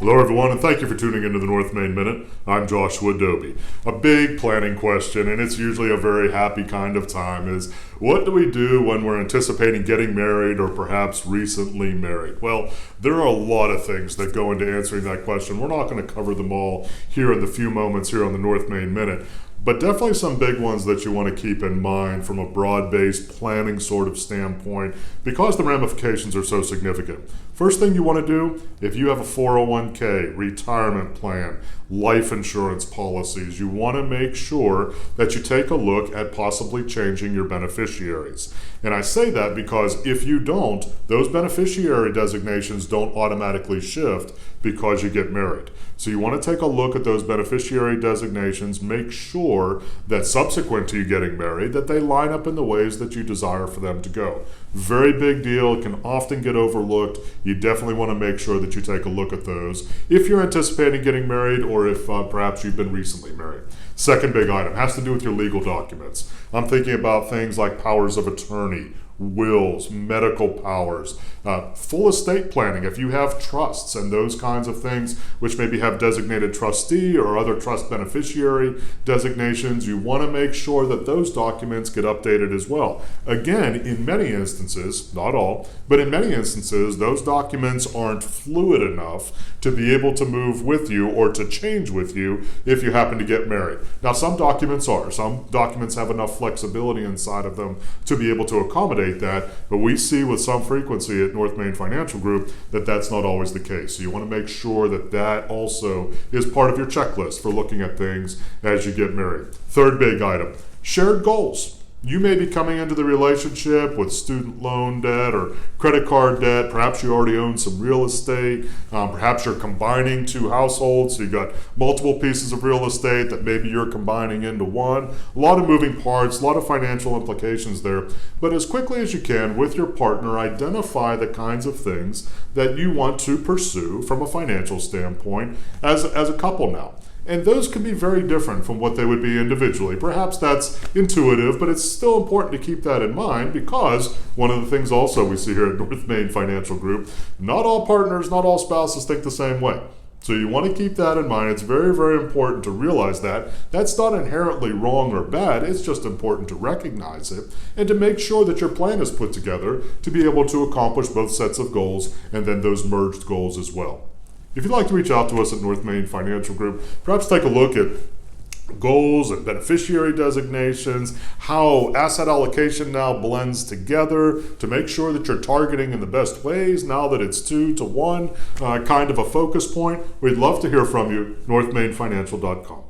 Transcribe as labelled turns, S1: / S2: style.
S1: Hello everyone, and thank you for tuning into the North Main Minute. I'm Joshua Doby. A big planning question, and it's usually a very happy kind of time, is what do we do when we're anticipating getting married or perhaps recently married? Well, there are a lot of things that go into answering that question. We're not going to cover them all here in the few moments here on the North Main Minute, but definitely some big ones that you want to keep in mind from a broad-based planning sort of standpoint because the ramifications are so significant. First thing you want to do, if you have a 401k, retirement plan, life insurance policies, you want to make sure that you take a look at possibly changing your beneficiaries. And I say that because if you don't, those beneficiary designations don't automatically shift because you get married. So you want to take a look at those beneficiary designations, make sure that subsequent to you getting married, that they line up in the ways that you desire for them to go. Very big deal, can often get overlooked. You definitely want to make sure that you take a look at those if you're anticipating getting married or if perhaps you've been recently married. Second big item has to do with your legal documents. I'm thinking about things like powers of attorney, wills, medical powers, full estate planning. If you have trusts and those kinds of things, which maybe have designated trustee or other trust beneficiary designations, you want to make sure that those documents get updated as well. Again, in many instances, not all, but in many instances, those documents aren't fluid enough to be able to move with you or to change with you if you happen to get married. Now, some documents are. Some documents have enough flexibility inside of them to be able to accommodate that, but we see with some frequency at North Main Financial Group that that's not always the case. So you want to make sure that that also is part of your checklist for looking at things as you get married. Third big item, shared goals. You may be coming into the relationship with student loan debt or credit card debt. Perhaps you already own some real estate. Perhaps you're combining two households. So you've got multiple pieces of real estate that maybe you're combining into one. A lot of moving parts, a lot of financial implications there. But as quickly as you can with your partner, identify the kinds of things that you want to pursue from a financial standpoint as a couple now. And those can be very different from what they would be individually. Perhaps that's intuitive, but it's still important to keep that in mind because one of the things also we see here at North Main Financial Group, not all partners, not all spouses think the same way. So you want to keep that in mind. It's very, very important to realize that. That's not inherently wrong or bad. It's just important to recognize it and to make sure that your plan is put together to be able to accomplish both sets of goals and then those merged goals as well. If you'd like to reach out to us at North Main Financial Group, perhaps take a look at goals and beneficiary designations, how asset allocation now blends together to make sure that you're targeting in the best ways now that it's 2-to-1 kind of a focus point. We'd love to hear from you, northmainfinancial.com.